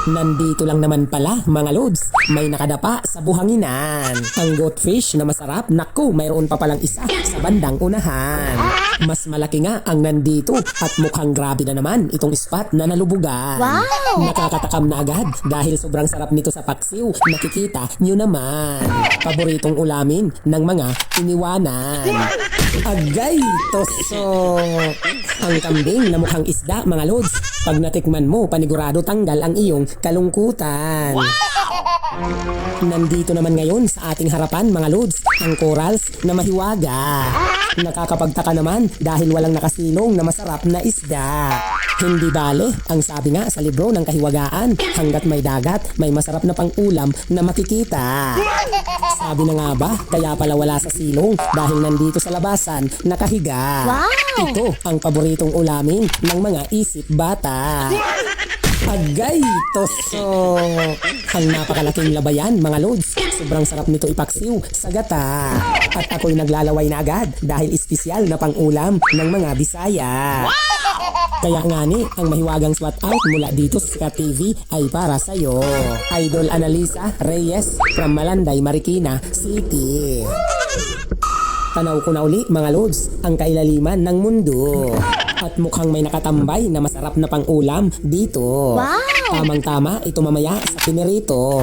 Nandito lang naman pala mga lods, may nakadapa sa buhanginan. Ang goatfish na masarap, naku, mayroon pa palang isa sa bandang unahan. Mas malaki nga ang nandito at mukhang grabe na naman itong spot na nalubugan. Wow! Nakakatakam na agad dahil sobrang sarap nito sa paksiw. Nakikita nyo naman. Paboritong ulamin ng mga iniwanan. Agay, tosok! Ang kambing na mukhang isda mga lods. Pag natikman mo, panigurado tanggal ang iyong kalungkutan. Nandito naman ngayon sa ating harapan mga lods, ang corals na mahiwaga. Nakakapagtaka naman dahil walang nakasilong na masarap na isda. Hindi bale, ang sabi nga sa libro ng kahiwagaan, hanggat may dagat, may masarap na pang-ulam na makikita. Sabi na nga ba, kaya pala wala sa silong dahil nandito sa labasan, nakahiga. Wow! Ito ang paboritong ulamin ng mga isip bata. Agay, tosok! Ang napakalaking labayan mga lods. Sobrang sarap nito ipaksiw sa gata. At ako'y naglalaway na agad dahil espesyal na pang-ulam ng mga Bisaya. Kaya nga ni, ang mahiwagang SWAT out mula dito sa Sikat TV ay para sa'yo. Idol Analisa Reyes from Malanday, Marikina City. Tanaw ko na uli mga lods, ang kailaliman ng mundo. At mukhang may nakatambay na masarap na pang-ulam dito. Wow! Tamang-tama, ito mamaya sa pinirito.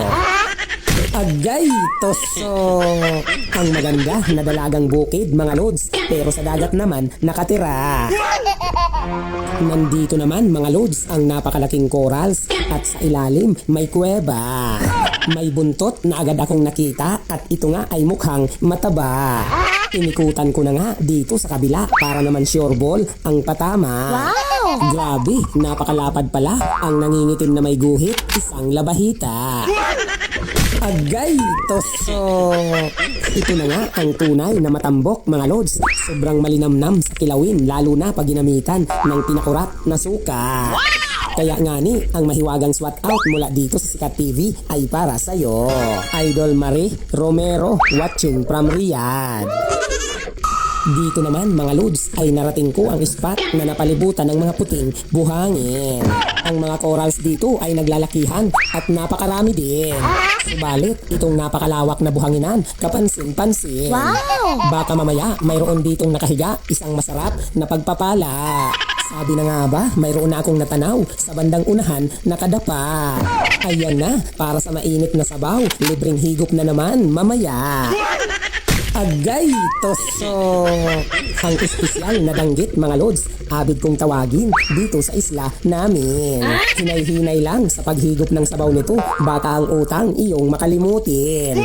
Agay, tosok! Ang maganda na dalagang bukid mga lods, pero sa dagat naman nakatira. Nandito naman mga lods ang napakalaking corals at sa ilalim may kuweba. May buntot na agad akong nakita at ito nga ay mukhang mataba. Inikutan ko na nga dito sa kabila para naman sure ball ang patama. Wow! Grabe, napakalapad pala ang nangingitim na may guhit, isang labahita. Agay, tosok! Ito na nga ang tunay na matambok mga lods. Sobrang malinamnam sa kilawin lalo na pag ginamitan ng pinakurat na suka. Kaya nga ni, ang mahiwagang SWAT out mula dito sa Sikat TV ay para sa'yo. Idol Marie Romero watching from Riyadh. Dito naman mga lods ay narating ko ang spot na napalibutan ng mga puting buhangin. Ang mga corals dito ay naglalakihan at napakarami din. Subalit, itong napakalawak na buhanginan, kapansin-pansin. Wow! Baka mamaya mayroon ditong nakahiga, isang masarap na pagpapala. Sabi na nga ba, mayroon na akong natanaw sa bandang unahan nakadapa. Ayan na, para sa mainit na sabaw, libreng higop na naman mamaya. Agay, tosok! Ang espesyal na danggit mga lods, abid kong tawagin dito sa isla namin. Hinay-hinay lang sa paghigop ng sabaw nito, baka ang utang iyong makalimutin.